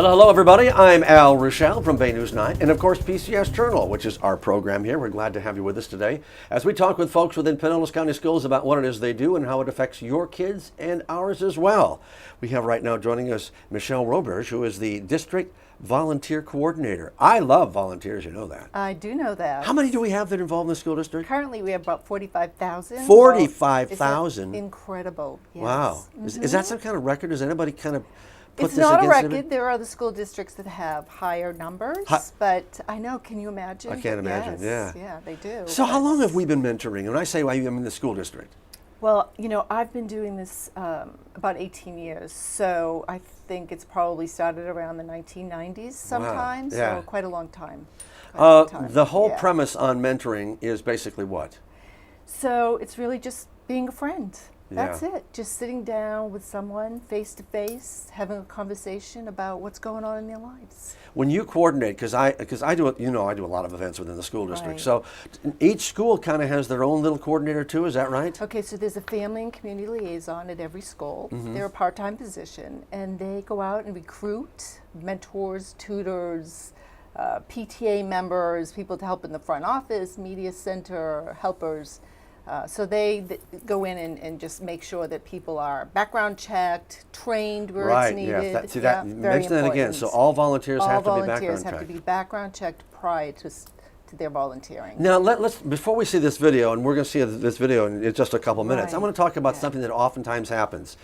Well, hello everybody. I'm Al Ruechel from Bay News 9 and of course PCS Journal, which is our program here. We're glad to have you with us today as we talk with folks within Pinellas County Schools about what it is they do and how it affects your kids and ours as well. We have right now joining us Michelle Roberge, who is the District Volunteer Coordinator. I love volunteers, you know that. I do know that. How many do we have that are involved in the school district? Currently we have about 45,000. 45,000? Incredible, yes. Wow. Is that some kind of record? Does anybody kind of put It's this not a against record. it? There are other school districts that have higher numbers, but I know, can you imagine? I can't imagine, Yes, yeah. Yeah, they do. So how long have we been mentoring? And I say I'm in the school district. Well, you know, I've been doing this about 18 years, so I think it's probably started around the 1990s sometime, yeah. so quite a long time. Quite a long time. The whole Yeah. premise on mentoring is basically what? So it's really just being a friend. That's Yeah. it. Just sitting down with someone face to face, having a conversation about what's going on in their lives. When you coordinate, because I do I do a lot of events within the school district. Right. So each school kind of has their own little coordinator too. Is that right? Okay, so there's a family and community liaison at every school. Mm-hmm. They're a part-time position, and they go out and recruit mentors, tutors, PTA members, people to help in the front office, media center, helpers. So they go in and just make sure that people are background checked, trained where it's needed. Yeah. See that? Very Mention that again. important. So all volunteers have to be All background volunteers have checked. to be background checked prior to their volunteering. Now let's before we see this video, and we're going to see this video in just a couple minutes. I Right. want to talk about something that oftentimes happens.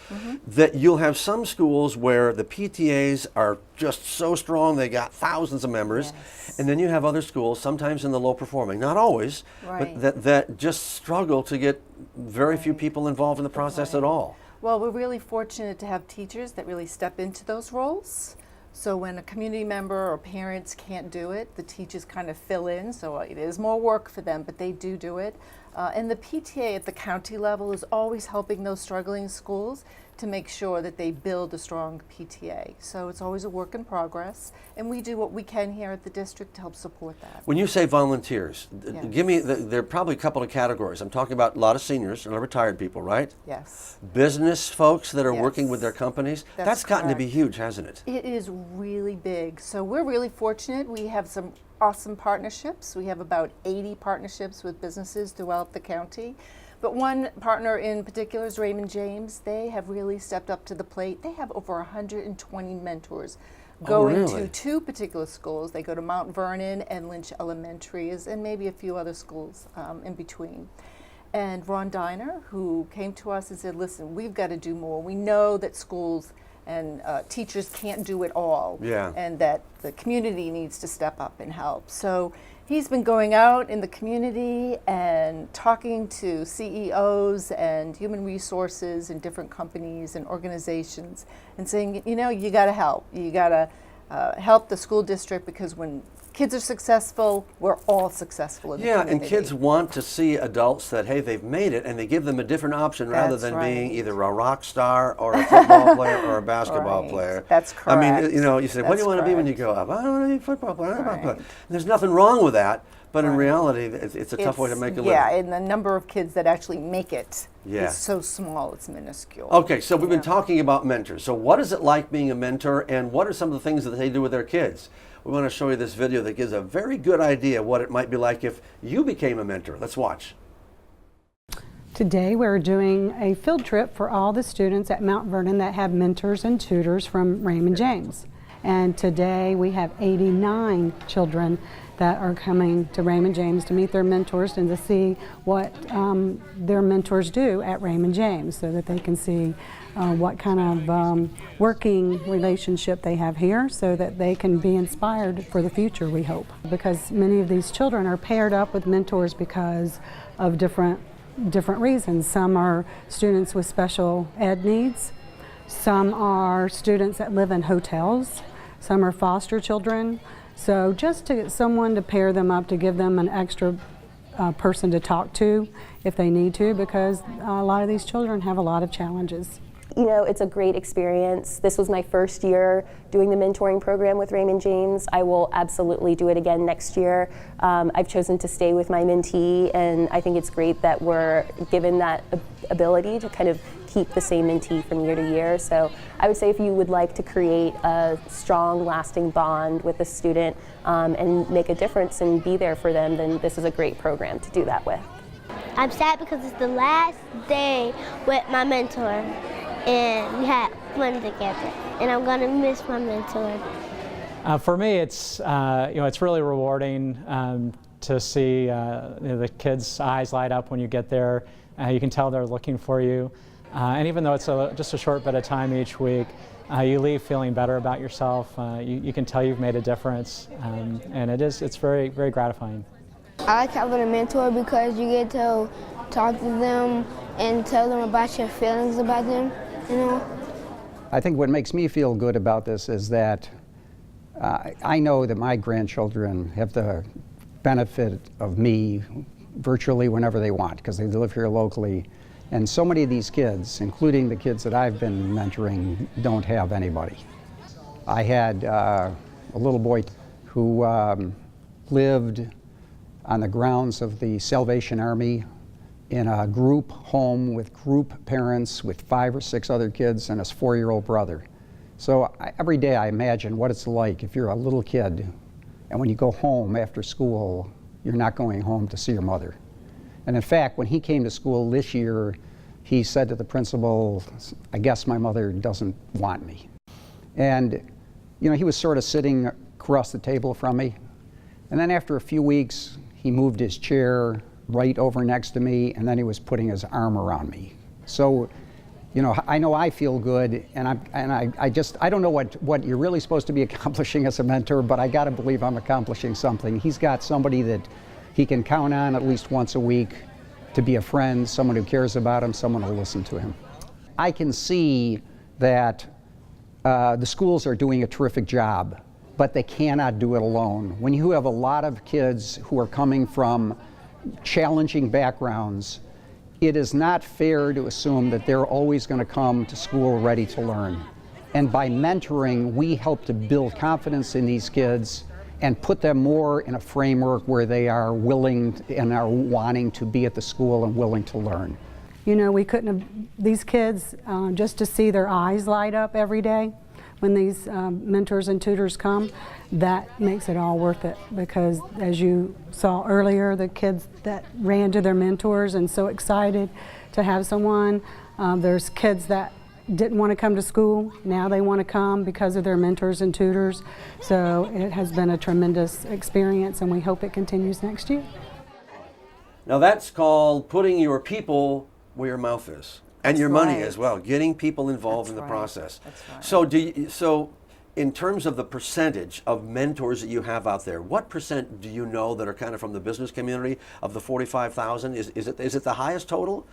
That you'll have some schools where the PTAs are just so strong, they got thousands of members, Yes. and then you have other schools, sometimes in the low performing, not always, Right. but that just struggle to get very few people involved in the process at all. Well, we're really fortunate to have teachers that really step into those roles. So when a community member or parents can't do it, the teachers kind of fill in. So it is more work for them, but they do it. And the PTA at the county level is always helping those struggling schools to make sure that they build a strong PTA. So it's always a work in progress, and we do what we can here at the district to help support that. When you say volunteers, Yes. give me, there are probably a couple of categories. I'm talking about a lot of seniors and retired people, right? Yes. Business folks that are working Yes. with their companies. That's That's gotten to be correct. huge, hasn't it? It is really big. So we're really fortunate. We have some awesome partnerships. We have about 80 partnerships with businesses throughout the county. But one partner in particular is Raymond James. They have really stepped up to the plate. They have over 120 mentors going really? to two particular schools. They go to Mount Vernon and Lynch Elementaries and maybe a few other schools in between. And Ron Diner, who came to us and said, listen, we've got to do more. We know that schools and teachers can't do it all, Yeah. and that the community needs to step up and help. So he's been going out in the community and talking to CEOs and human resources in different companies and organizations and saying, you know, you got to help. You got to help the school district, because when kids are successful, we're all successful in the community. And kids want to see adults that, hey, they've made it, and they give them a different option rather That's than being right. either a rock star or a football player or a basketball Right. player. That's I mean, correct. you know, you say, what do That's you want to be when you correct. grow up? I want to be a football player. Right. And there's nothing wrong with that, but in Right. reality, it's a tough way to make a living. Yeah, and the number of kids that actually make it Yeah. is so small, it's minuscule. Okay, so we've been Yeah. talking about mentors. So what is it like being a mentor, and what are some of the things that they do with their kids? We want to show you this video that gives a very good idea of what it might be like if you became a mentor. Let's watch. Today we're doing a field trip for all the students at Mount Vernon that have mentors and tutors from Raymond James. And today we have 89 children that are coming to Raymond James to meet their mentors and to see what their mentors do at Raymond James, so that they can see what kind of working relationship they have here, so that they can be inspired for the future, we hope. Because many of these children are paired up with mentors because of different reasons. Some are students with special ed needs, some are students that live in hotels, some are foster children. So just to get someone to pair them up, to give them an extra person to talk to if they need to, because a lot of these children have a lot of challenges. You know, it's a great experience. This was my first year doing the mentoring program with Raymond James. I will absolutely do it again next year. I've chosen to stay with my mentee, and I think it's great that we're given that ability to kind of keep the same mentee from year to year. So I would say if you would like to create a strong, lasting bond with a student and make a difference and be there for them, then this is a great program to do that with. I'm sad because it's the last day with my mentor, and we had fun together, and I'm gonna miss my mentor. For me, it's it's really rewarding to see the kids' eyes light up when you get there. You can tell they're looking for you, and even though it's just a short bit of time each week, you leave feeling better about yourself. You can tell you've made a difference, and it's very, very gratifying. I like having a mentor because you get to talk to them and tell them about your feelings about them, you know. I think what makes me feel good about this is that I know that my grandchildren have the benefit of me virtually whenever they want because they live here locally. And so many of these kids, including the kids that I've been mentoring, don't have anybody. I had a little boy who lived on the grounds of the Salvation Army in a group home with group parents with 5 or 6 other kids and his 4-year-old brother. So every day I imagine what it's like if you're a little kid and when you go home after school, you're not going home to see your mother. And in fact, when he came to school this year, he said to the principal, I guess my mother doesn't want me. And he was sort of sitting across the table from me. And then after a few weeks, he moved his chair right over next to me, and then he was putting his arm around me. So, I know I feel good, and I don't know what you're really supposed to be accomplishing as a mentor, but I gotta believe I'm accomplishing something. He's got somebody that he can count on at least once a week to be a friend, someone who cares about him, someone who'll listen to him. I can see that the schools are doing a terrific job, but they cannot do it alone. When you have a lot of kids who are coming from challenging backgrounds, it is not fair to assume that they're always going to come to school ready to learn. And by mentoring, we help to build confidence in these kids and put them more in a framework where they are willing and are wanting to be at the school and willing to learn. We couldn't have, these kids, just to see their eyes light up every day when these mentors and tutors come, that makes it all worth it, because as you saw earlier, the kids that ran to their mentors and so excited to have someone, there's kids that didn't want to come to school, now they want to come because of their mentors and tutors. So it has been a tremendous experience, and we hope it continues next year. Now that's called putting your people where your mouth is. And That's your money right. as well, getting people involved That's in the right. process. That's right. So in terms of the percentage of mentors that you have out there, what percent do you know that are kind of from the business community of the 45,000? Is it the highest total?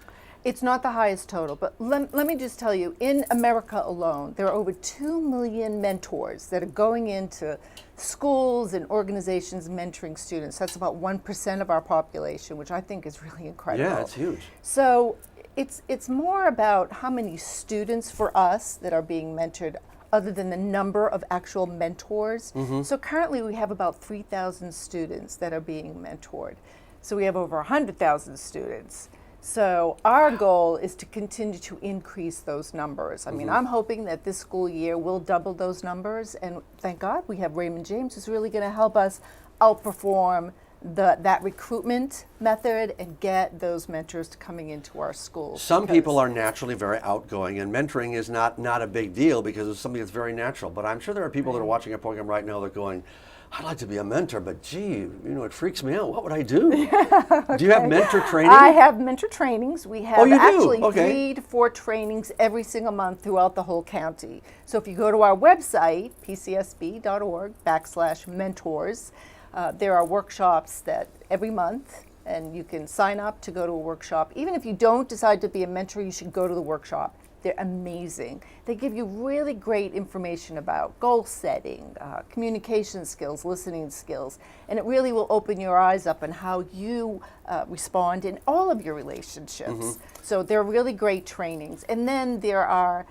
It's not the highest total, but let me just tell you, in America alone, there are over 2 million mentors that are going into schools and organizations mentoring students. That's about 1% of our population, which I think is really incredible. Yeah, it's huge. So it's more about how many students for us that are being mentored other than the number of actual mentors. So currently we have about 3,000 students that are being mentored. So we have over 100,000 students. So our goal is to continue to increase those numbers. I mean, I'm hoping that this school year we'll double those numbers, and thank God we have Raymond James who's really going to help us outperform that recruitment method and get those mentors to coming into our schools. Some people are naturally very outgoing, and mentoring is not a big deal because it's something that's very natural. But I'm sure there are people that are watching our program right now that are going, I'd like to be a mentor, but gee, it freaks me out. What would I do? Do you have mentor training? I have mentor trainings. We have you do? actually Okay. 3 to 4 trainings every single month throughout the whole county. So if you go to our website, pcsb.org/mentors, there are workshops that every month, and you can sign up to go to a workshop. Even if you don't decide to be a mentor, you should go to the workshop. They're amazing. They give you really great information about goal setting, communication skills, listening skills, and it really will open your eyes up on how you respond in all of your relationships. So they're really great trainings. And then there are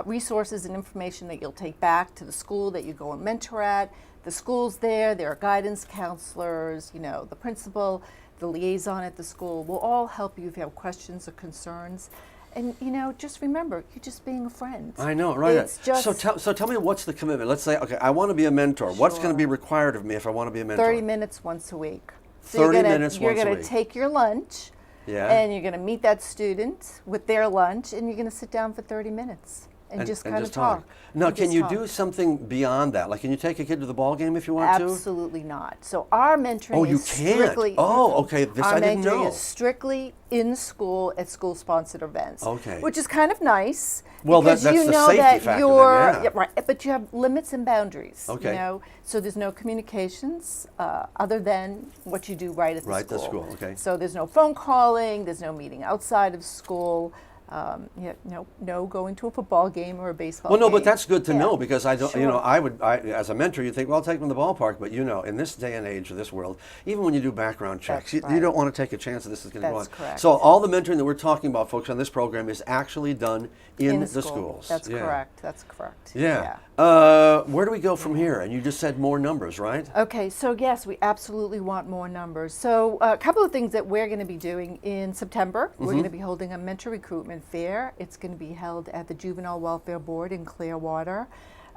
resources and information that you'll take back to the school that you go and mentor at. The school's there are guidance counselors, the principal, the liaison at the school will all help you if you have questions or concerns. And you know, just remember, you're just being a friend. I know, right? It's just So tell me, what's the commitment? Let's say, okay, I want to be a mentor. What's going to be Sure. required of me if I want to be a mentor? 30 minutes once a week. 30 minutes you're once a gonna week. take your lunch, Yeah. and you're gonna meet that student with their lunch, and you're gonna sit down for 30 minutes and just kind of talk. Now, And can just you talk. do something beyond that? Like, can you take a kid to the ball game if you want to? Absolutely not. So our mentoring Oh, you is can't. strictly. Oh, okay. This our I didn't mentoring know. is strictly in school at school-sponsored events. Okay. Which is kind of nice. Well, because that's you the know safety that factor then, you're yeah. right, but you have limits and boundaries. Okay. You know, so there's no communications other than what you do right at the Right, school. the school, okay. So there's no phone calling. There's no meeting outside of school. No going to a football game or a baseball Well, no, game. but that's good to Yeah. know, because I don't, you know, Sure. as a mentor, you think, well, I'll take them to the ballpark, but you know, in this day and age of this world, even when you do background checks, That's you right. don't want to take a chance that this is going to go on. That's correct. So all the mentoring that we're talking about, folks, on this program is actually done in the school. schools. That's Yeah. correct. That's correct. Yeah. Where do we go from here? And you just said more numbers, right? Okay, so yes, we absolutely want more numbers. So a couple of things that we're going to be doing in September. Mm-hmm. We're going to be holding a mentor recruitment fair. It's going to be held at the Juvenile Welfare Board in Clearwater.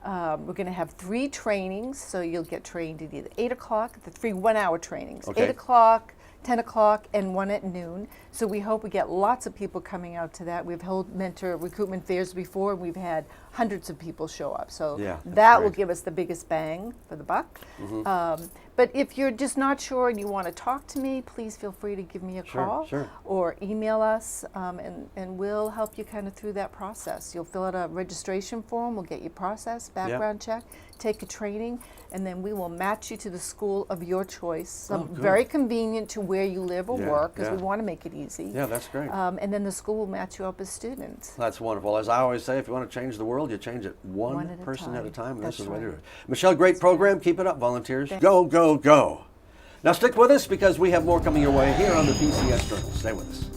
We're going to have 3 trainings, so you'll get trained at either 8 o'clock, the 3 one-hour trainings, Okay. 8 o'clock, 10 o'clock, and 1 at noon. So we hope we get lots of people coming out to that. We've held mentor recruitment fairs before, and we've had hundreds of people show up. So Yeah, that's that will great. Mm-hmm. give us the biggest bang for the buck. But if you're just not sure and you want to talk to me, please feel free to give me a Sure, call sure. or email us, and we'll help you kind of through that process. You'll fill out a registration form, we'll get you processed, background check, take a training, and then we will match you to the school of your choice. Oh, good. Very convenient to where you live or Yeah, work, because yeah. we want to make it easy. Yeah, that's great. And then the school will match you up as students. That's wonderful. As I always say, if you want to change the world, you change it one at a person at a time. time. And this That's is the way to do right. it. Michelle, great program. Keep it up, volunteers. Go, go, go. Now stick with us, because we have more coming your way here on the PCS Journal. Stay with us.